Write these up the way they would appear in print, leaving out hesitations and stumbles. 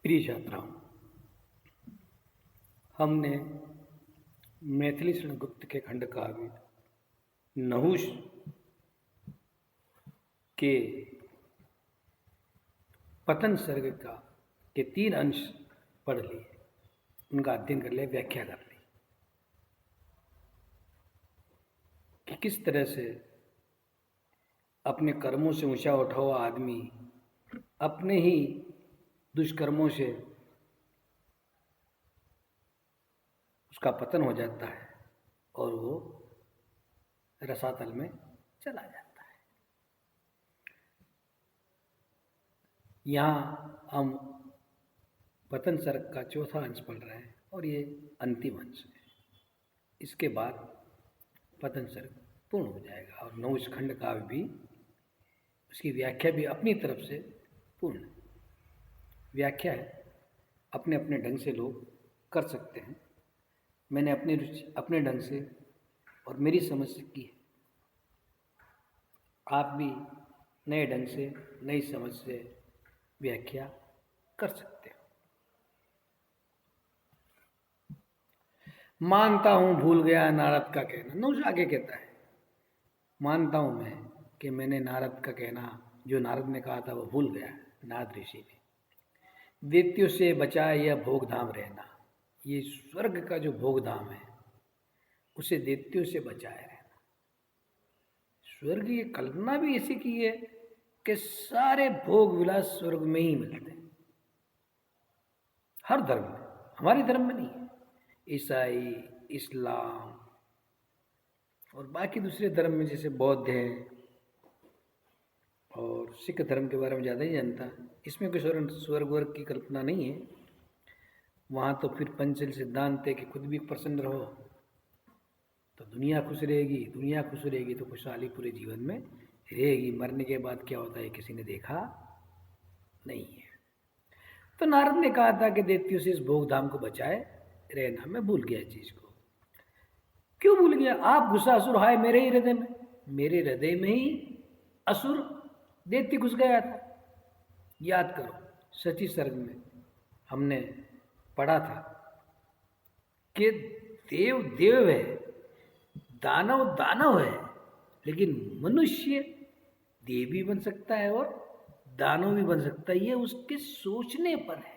प्रिय छात्राओं, हमने मैथिली शरण गुप्त के खंड काव्य नहुष के पतन सर्ग के 3 अंश पढ़ लिए, उनका अध्ययन कर लिया, व्याख्या कर ली कि किस तरह से अपने कर्मों से ऊंचा उठा हुआ आदमी अपने ही दुष्कर्मों से उसका पतन हो जाता है और वो रसातल में चला जाता है। यहाँ हम पतन सर्ग का 4था अंश पढ़ रहे हैं और ये अंतिम अंश है। इसके बाद पतन सर्ग पूर्ण हो जाएगा और नहुष खंड काव्य भी, उसकी व्याख्या भी अपनी तरफ से पूर्ण व्याख्या है। अपने अपने ढंग से लोग कर सकते हैं। मैंने अपने ढंग से और मेरी समझ से की है। आप भी नए ढंग से, नई समझ से व्याख्या कर सकते हो। मानता हूँ भूल गया नारद का कहना। नहुष आगे कहता है, मानता हूँ मैं कि मैंने नारद का कहना, जो नारद ने कहा था, वो भूल गया नारद ऋषि ने। दैत्यों से बचाए यह भोग धाम रहना। ये स्वर्ग का जो भोग धाम है उसे दैत्यों से बचाए रहना। स्वर्ग की कल्पना भी ऐसी की है कि सारे भोग विलास स्वर्ग में ही मिलते हैं, हर धर्म में। हमारे धर्म में नहीं है। ईसाई, इस्लाम और बाकी दूसरे धर्म में, जैसे बौद्ध है और सिख धर्म के बारे में ज़्यादा ही जानता, इसमें कोई स्वर्ग वर्ग की कल्पना नहीं है। वहाँ तो फिर पंचशील सिद्धांत है कि खुद भी प्रसन्न रहो तो दुनिया खुश रहेगी, दुनिया खुश रहेगी तो खुशहाली पूरे जीवन में रहेगी। मरने के बाद क्या होता है किसी ने देखा नहीं है। तो नारद ने कहा था कि दैत्यों से इस भोग धाम को बचाए रहना। मैं भूल गया इस चीज़ को। क्यों भूल गया? आप घुसा असुर हाय मेरे ही हृदय में। मेरे हृदय में ही असुर दैत्य घुस गया था। याद करो, सची सर्ग में हमने पढ़ा था कि देव देव है, दानव दानव है, लेकिन मनुष्य देव भी बन सकता है और दानव भी बन सकता है। ये उसके सोचने पर है,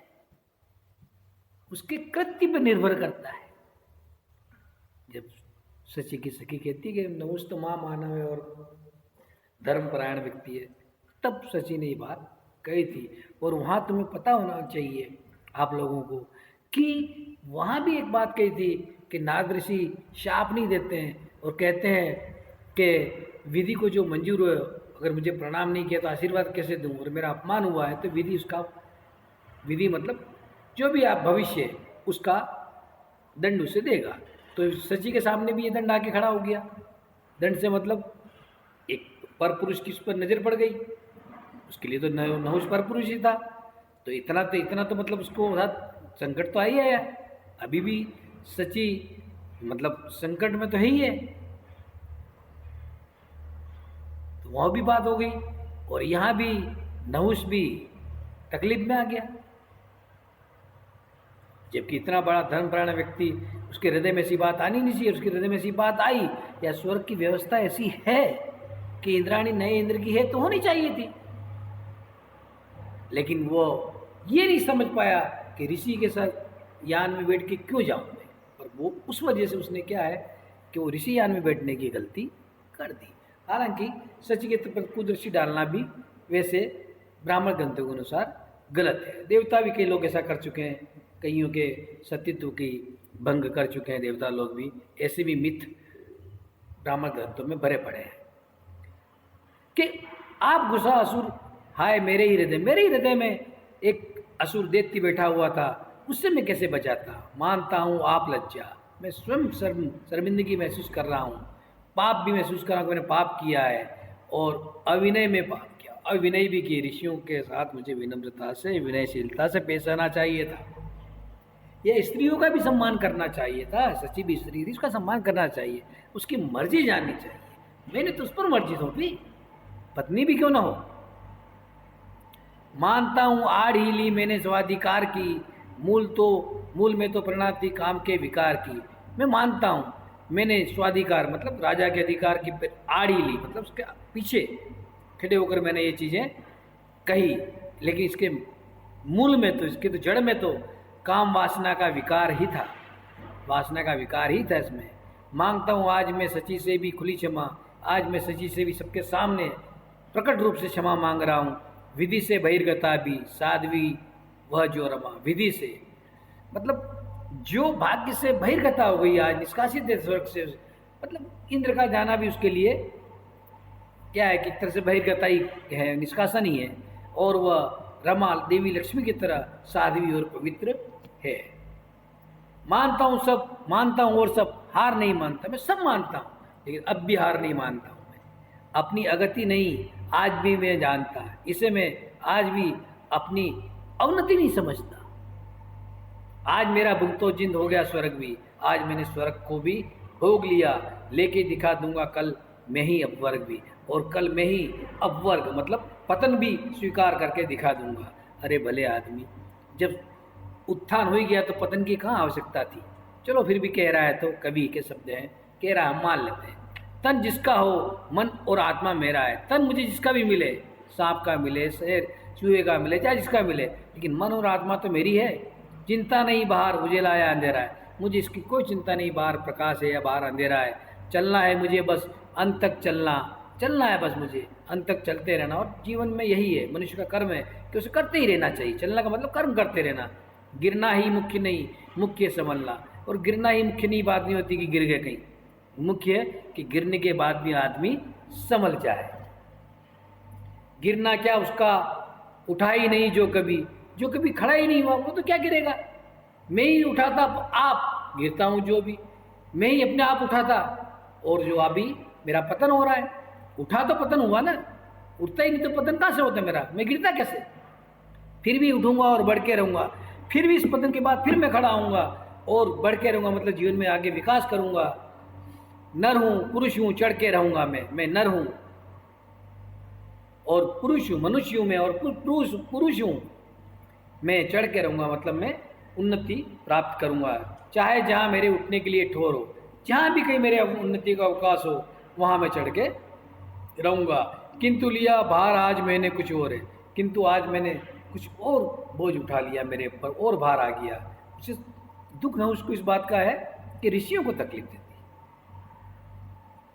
उसके कृत्य पर निर्भर करता है। जब सची की सखी कहती है कि नहुष तो महामानव है और धर्मपरायण व्यक्ति है, तब सची ने ये बात कही थी। और वहाँ तुम्हें पता होना चाहिए आप लोगों को कि वहाँ भी एक बात कही थी कि नारद ऋषि शाप नहीं देते हैं और कहते हैं कि विधि को जो मंजूर हो, अगर मुझे प्रणाम नहीं किया तो आशीर्वाद कैसे दूँ, और मेरा अपमान हुआ है तो विधि उसका, विधि मतलब जो भी आप भविष्य उसका दंड उसे देगा। तो सची के सामने भी ये दंड आके खड़ा हो गया। दंड से मतलब एक पर पुरुष की उस पर नज़र पड़ गई, उसके लिए तो नहुष पर पुरुष ही था। तो इतना तो मतलब उसको साथ संकट तो आई आया। अभी भी सची मतलब संकट में तो है ही है। तो वहाँ भी बात हो गई और यहाँ भी नहुष भी तकलीफ में आ गया। जबकि इतना बड़ा धर्मपरायण व्यक्ति, उसके हृदय में ऐसी बात आनी नहीं चाहिए। उसके हृदय में ऐसी बात आई, या स्वर्ग की व्यवस्था ऐसी है कि इंद्राणी नए इंद्र की है तो होनी चाहिए थी, लेकिन वो ये नहीं समझ पाया कि ऋषि के साथ यान में बैठ के क्यों जाऊँ मैं। और वो उस वजह से उसने क्या है कि वो ऋषि यान में बैठने की गलती कर दी। हालांकि सच के पर कुदृष्टि डालना भी वैसे ब्राह्मण ग्रंथों के अनुसार गलत है। देवता भी कई लोग ऐसा कर चुके हैं, कईयों के सतीत्व की भंग कर चुके हैं देवता लोग भी। ऐसे भी मिथ ब्राह्मण ग्रंथों में भरे पड़े हैं कि आप घुसा असुर हाय मेरे ही हृदय। मेरे ही हृदय में एक असुर दैत्य बैठा हुआ था, उससे मैं कैसे बचाता। मानता हूँ आप लज्जा, मैं स्वयं शर्मिंदगी महसूस कर रहा हूँ, पाप भी महसूस कर रहा हूँ, मैंने पाप किया है और अविनय में पाप किया। अविनय भी किए। ऋषियों के साथ मुझे विनम्रता से, विनयशीलता से पेश आना चाहिए था। यह स्त्रियों का भी सम्मान करना चाहिए था। सच्ची भी स्त्री थी, उसका सम्मान करना चाहिए, उसकी मर्जी जाननी चाहिए। मैंने तो उस पर मर्जी सौंपी, पत्नी भी क्यों ना हो। मानता हूँ आड़ ही ली मैंने स्वाधिकार की, मूल में तो परिणत थी काम के विकार की। मैं मानता हूँ मैंने स्वाधिकार मतलब राजा के अधिकार की आड़ ही ली, मतलब उसके पीछे खड़े होकर मैंने ये चीज़ें कही, लेकिन इसके मूल में तो, इसके तो जड़ में तो काम वासना का विकार ही था, वासना का विकार ही था इसमें। मांगता हूँ आज मैं सची से भी खुली क्षमा, आज मैं सची से भी सबके सामने प्रकट रूप से क्षमा मांग रहा हूँ। विधि से बहिर्गता भी साध्वी वह जो रमा, विधि से मतलब जो भाग्य से बहिर्गता हो गई, आज निष्कासित है स्वर्ग से, मतलब इंद्र का जाना भी उसके लिए क्या है कि एक तरह से बहिर्गता ही है, निष्कासन ही है, और वह रमा देवी लक्ष्मी की तरह साध्वी और पवित्र है। मानता हूँ सब, मानता हूँ और सब, हार नहीं मानता, मैं सब मानता हूँ, लेकिन अब भी हार नहीं मानता हूँ मैं। अपनी अगति नहीं आज भी मैं जानता, इसे मैं आज भी अपनी अवनति नहीं समझता। आज मेरा भुगतो जिंद हो गया स्वर्ग भी, आज मैंने स्वर्ग को भी भोग लिया, लेके दिखा दूंगा कल मैं ही अपवर्ग भी, और कल मैं ही अपवर्ग मतलब पतन भी स्वीकार करके दिखा दूंगा। अरे भले आदमी, जब उत्थान हो ही गया तो पतन की कहाँ आवश्यकता थी। चलो फिर भी कह रहा है तो कवि के शब्द हैं, कह रहा है मान लेते हैं। तन जिसका हो मन और आत्मा मेरा है, तन मुझे जिसका भी मिले, सांप का मिले, शेर चूहे का मिले, चाहे जिसका मिले, लेकिन मन और आत्मा तो मेरी है। चिंता नहीं बाहर उजेला या अंधेरा है, मुझे इसकी कोई चिंता नहीं, बाहर प्रकाश है या बाहर अंधेरा है। चलना है मुझे बस अंत तक चलना है बस मुझे अंत तक चलते रहना। और जीवन में यही है, मनुष्य का कर्म है कि उसे करते ही रहना चाहिए। चलना का मतलब कर्म करते रहना, गिरना ही मुख्य नहीं, मुख्य संभलना। और गिरना ही मुख्य नहीं बात नहीं होती कि गिर गए कहीं, मुख्य है कि गिरने के बाद भी आदमी संभल जाए। गिरना क्या उसका उठा ही नहीं, जो कभी खड़ा ही नहीं हुआ वो तो क्या गिरेगा। मैं ही उठाता आप गिरता हूँ, जो भी मैं ही अपने आप उठाता, और जो अभी मेरा पतन हो रहा है, उठा तो पतन हुआ ना, उठता ही नहीं तो पतन कहाँ से होता मेरा, मैं गिरता कैसे। फिर भी उठूंगा और बढ़ के रहूँगा, फिर भी इस पतन के बाद फिर मैं खड़ा आऊँगा और बढ़ के रहूँगा, मतलब जीवन में आगे विकास करूँगा। नर हूँ पुरुष हूँ चढ़ के रहूँगा मैं नर हूँ और पुरुष हूँ, मनुष्य हूँ मैं, और पुरुष हूँ मैं, चढ़ के रहूँगा मतलब मैं उन्नति प्राप्त करूँगा। चाहे जहाँ मेरे उठने के लिए ठोर हो, जहाँ भी कहीं मेरे उन्नति का अवकाश हो, वहाँ मैं चढ़ के रहूँगा। किंतु लिया भार आज मैंने कुछ और है, किंतु आज मैंने कुछ और बोझ उठा लिया, मेरे ऊपर और भार आ गया। उसे दुख न उसको इस बात का है कि ऋषियों को तकलीफ देती,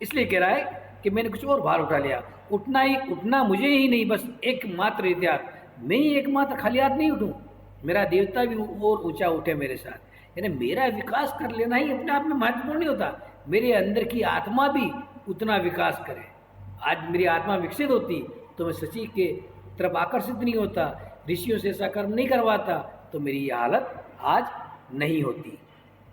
इसलिए कह रहा है कि मैंने कुछ और भार उठा लिया। उठना मुझे ही नहीं, बस एकमात्र इतिहास, मैं ही एकमात्र खाली हाथ नहीं उठूँ, मेरा देवता भी और ऊंचा उठे मेरे साथ। यानी मेरा विकास कर लेना ही अपने आप में महत्वपूर्ण नहीं होता, मेरे अंदर की आत्मा भी उतना विकास करे। आज मेरी आत्मा विकसित होती तो मैं सची के तरफ आकर्षित नहीं होता, ऋषियों से ऐसा कर्म नहीं करवाता, तो मेरी ये हालत आज नहीं होती।